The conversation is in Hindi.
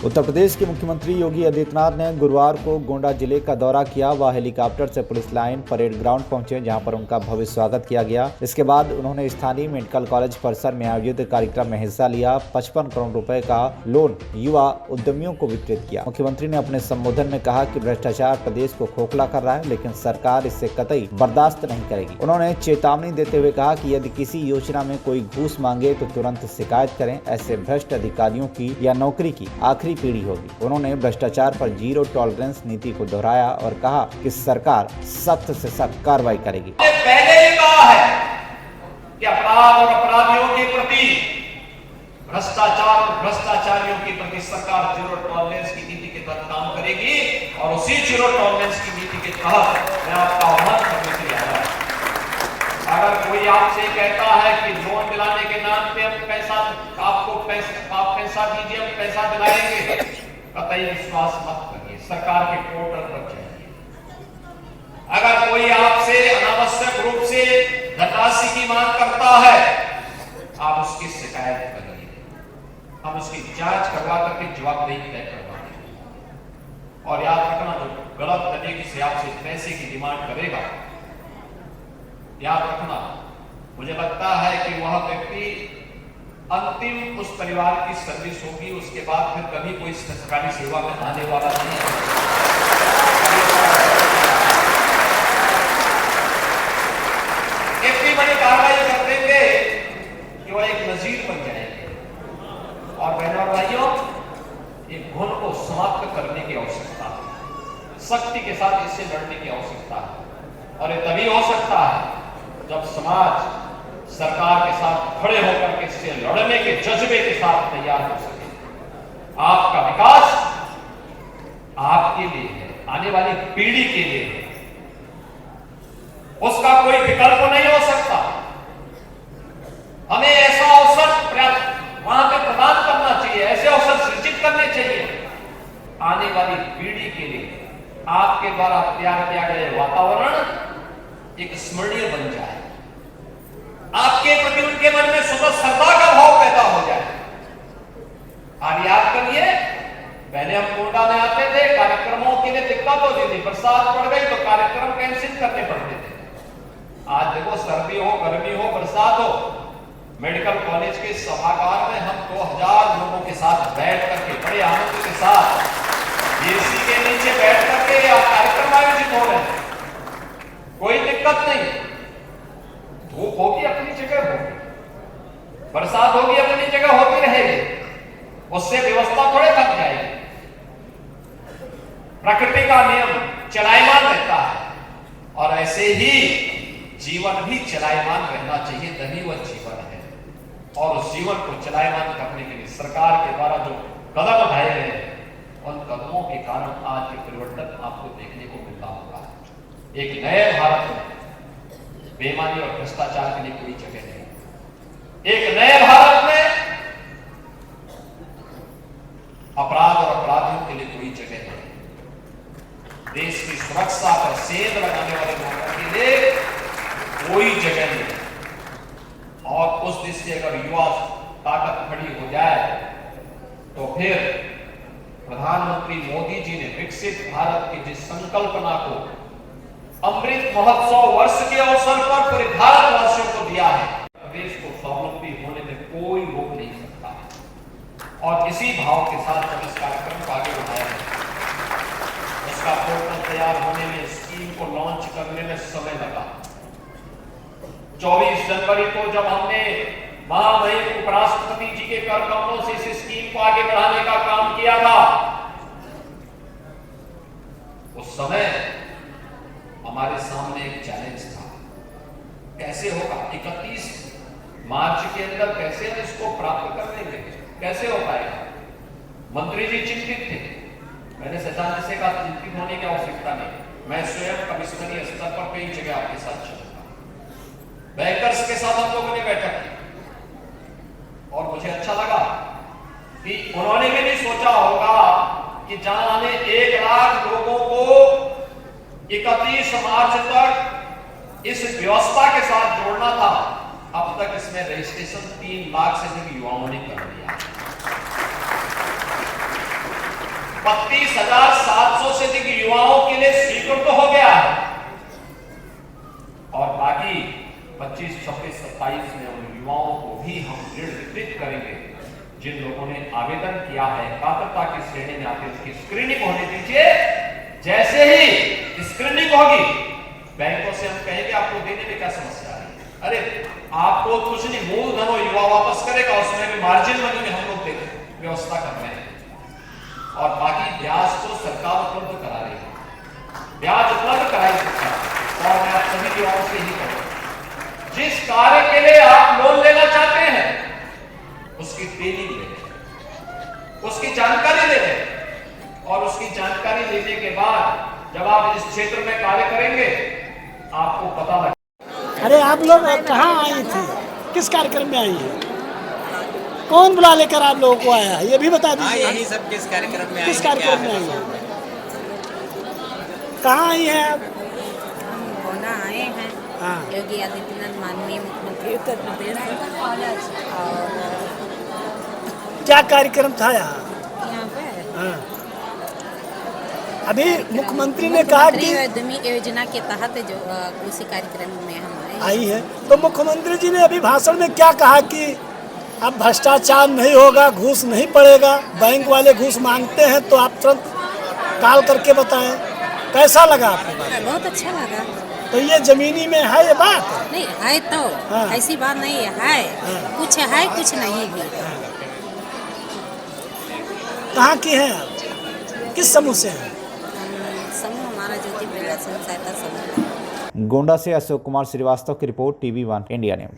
उत्तर प्रदेश के मुख्यमंत्री योगी आदित्यनाथ ने गुरुवार को गोंडा जिले का दौरा किया। वह हेलीकॉप्टर से पुलिस लाइन परेड ग्राउंड पहुंचे, जहां पर उनका भव्य स्वागत किया गया। इसके बाद उन्होंने स्थानीय मेडिकल कॉलेज परिसर में आयोजित कार्यक्रम में हिस्सा लिया। 55 करोड़ रुपए का लोन युवा उद्यमियों को वितरित किया। मुख्यमंत्री ने अपने संबोधन में कहा कि भ्रष्टाचार प्रदेश को खोखला कर रहा है, लेकिन सरकार इससे कतई बर्दाश्त नहीं करेगी। उन्होंने चेतावनी देते हुए कहा कि यदि किसी योजना में कोई घूस मांगे तो तुरंत शिकायत करें। ऐसे भ्रष्ट अधिकारियों की या नौकरी की आखिरी पीढ़ी होगी। उन्होंने भ्रष्टाचार पर जीरो टॉलरेंस नीति को दोहराया और कहा कि सरकार सख्त से सख्त कार्रवाई करेगी। पहले ही कहा है कि अपराध और अपराधियों के प्रति, भ्रष्टाचार और भ्रष्टाचारियों के प्रति सरकार जीरो टॉलरेंस की नीति के तहत काम करेगी और उसी जीरो टॉलरेंस की नीति के तहत मैं आपका आह्वान करने के लिए आया हूं। अगर कोई आपसे कहता है कि लोन दिलाने के नाम पे हम आप पैसा दीजिए, हम पैसा दिलाएंगे, कतई विश्वास मत करिए। सरकार के पोर्टल पर जाइए। अगर कोई आपसे अनावश्यक रूप से धनराशि की मांग करता है, आप उसकी शिकायत करिए। हम उसकी जांच करवा करके जवाबदेही तय करवाएंगे। और याद रखना, जो गलत तरीके से आपसे पैसे की डिमांड करेगा, याद रखना, मुझे लगता है कि वह व्यक्ति अंतिम उस परिवार की सर्विस होगी, उसके बाद फिर कभी कोई सरकारी सेवा में आने वाला नहीं है। इतनी बड़ी कार्रवाई कर देंगे कि वह एक नजीर बन जाएंगे। और बहनों और भाइयों, एक घुन को समाप्त करने की आवश्यकता है, सख्ती के साथ इससे लड़ने की आवश्यकता है। और ये तभी हो सकता है जब समाज सरकार के साथ खड़े होकर के इससे लड़ने के जज्बे के साथ तैयार हो सके। आपका विकास आपके लिए है, आने वाली पीढ़ी के लिए है, उसका कोई विकल्प नहीं हो सकता। हमें ऐसा अवसर वहां पे प्रदान करना चाहिए, ऐसे अवसर सृजित करने चाहिए आने वाली पीढ़ी के लिए। आपके द्वारा तैयार किया गया वातावरण एक स्मरणीय बन जाए, आपके प्रति उनके मन में सुबह श्रद्धा का भाव पैदा हो जाए। आप याद करिए, पहले हम गोंडा में आते थे, कार्यक्रमों के लिए दिक्कत होती थी, बरसात पड़ गई तो कार्यक्रम कैंसिल करने पड़ते थे। आज देखो, सर्दी हो, गर्मी हो, बरसात हो, मेडिकल कॉलेज के सभागार में हम 2000 लोगों के साथ बैठ करके बड़े आनंद के साथ एसी के नीचे बैठ करके कार्यक्रम आयोजित हो रहे हैं। कोई दिक्कत नहीं, धूप होगी अपनी जगह होगी, बरसात होगी अपनी जगह होती रहेगी, उससे व्यवस्था थोड़े थक जाएगी। प्रकृति का नियम चलायमान रहता है और ऐसे ही जीवन भी चलायमान रहना चाहिए, तभी वह जीवन है। और उस जीवन को चलायमान करने के लिए सरकार के द्वारा जो कदम उठाए गए हैं, उन कदमों के कारण आज के परिवर्तन आपको देखने को मिलता होगा। एक नए भारत में बेईमानी और भ्रष्टाचार के लिए कोई जगह नहीं। एक नए भारत में अपराध और अपराधियों के लिए कोई जगह नहीं। देश की सुरक्षा पर सेंध लगाने वाले लोगों के लिए कोई जगह नहीं। और उस देश से अगर युवा ताकत खड़ी हो जाए तो फिर प्रधानमंत्री मोदी जी ने विकसित भारत की जिस संकल्पना को अमृत महोत्सव वर्ष के अवसर पर पूरे भारतवासियों को दिया है, देश को स्वावलंबी होने में कोई रोक नहीं सकता। और इसी भाव के साथ जब इस कार्यक्रम को आगे बढ़ाया है, उसका पोर्टल तैयार होने में, स्कीम को लॉन्च करने में समय लगा। 24 जनवरी को जब हमने महामहिम उपराष्ट्रपति जी के कर कमलों से इस स्कीम को आगे बढ़ाने का काम किया था, उस समय हमारे सामने एक चैलेंज था। कैसे होगा 31 मार्च के अंदर, कैसे हम इसको प्राप्त कर लेंगे, कैसे हो पाएगा? मंत्री जी चिंतित थे। मैंने सैजान से कहा, चिंतित होने की आवश्यकता नहीं, मैं स्वयं कमिश्नरी स्तर पर कई जगह आपके साथ चलूंगा। बैंकर्स के साथ हम लोगों ने बैठक की और मुझे अच्छा लगा कि उन्होंने भी नहीं सोचा होगा कि जहां हमें 1 लाख लोगों को 31 मार्च तक इस व्यवस्था के साथ जोड़ना था, अब तक इसमें रजिस्ट्रेशन 3 लाख से अधिक युवाओं ने कर दिया। 32,700 से अधिक युवाओं के लिए स्वीकृत हो गया है और बाकी 25, 26, 27 में उन युवाओं को भी हम ऋण वितरित करेंगे जिन लोगों ने आवेदन किया है, पात्रता की श्रेणी में आते उनकी स्क्रीनिंग होने दीजिए। जैसे ही स्क्रीनिंग होगी, बैंकों से हम कहेंगे आपको देने में क्या समस्या है। अरे आपको कुछ नहीं, मूलधन और युवा वापस करेगा, उसमें भी मार्जिन मनी में हम लोग व्यवस्था कर रहे हैं और बाकी ब्याज तो सरकार उपलब्ध करा रही है, ब्याज उपलब्ध कराई सरकार। और मैं आप सभी युवाओं से ही कहूंगा, जिस कार्य के लिए आप लोन लेना चाहते हैं उसकी ट्रेनिंग ले लें, उसकी जानकारी ले लें और उसकी जानकारी लेने के बाद जब आप इस क्षेत्र में कार्य करेंगे आपको पता लगे। अरे आप लोग कहाँ आई थी, किस कार्यक्रम में आई है, कौन बुला लेकर आप लोगों को आया है, ये भी बता दीजिए। यही सब किस कार्यक्रम में किस कार्यक्रम में आई है, कहाँ आई है आप? गोंडा आए हैं। हाँ। योगी आदित्यनाथ माननीय मुख्यमंत्री उत्तर प्रदेश और क्या कार्यक्रम था यहाँ? यहाँ पे हाँ। अभी मुख्यमंत्री ने कहा कि उद्यमी योजना के तहत जो उसी कार्यक्रम में हम आई है, तो मुख्यमंत्री जी ने अभी भाषण में क्या कहा कि अब भ्रष्टाचार नहीं होगा, घूस नहीं पड़ेगा, बैंक वाले घूस मांगते हैं तो आप तुरंत कॉल करके बताएं। कैसा लगा आपको? बहुत अच्छा लगा। तो ये जमीनी में है ये बात? नहीं है तो हाँ। ऐसी बात नहीं है, हाँ। कुछ है कुछ नहीं भी। कहाँ की हैं आप, किस समूह से हैं? समूह हमारा ज्योति प्रकाशन सहायता समूह। गोंडा से अशोक कुमार श्रीवास्तव की रिपोर्ट, TV1 इंडिया न्यूज।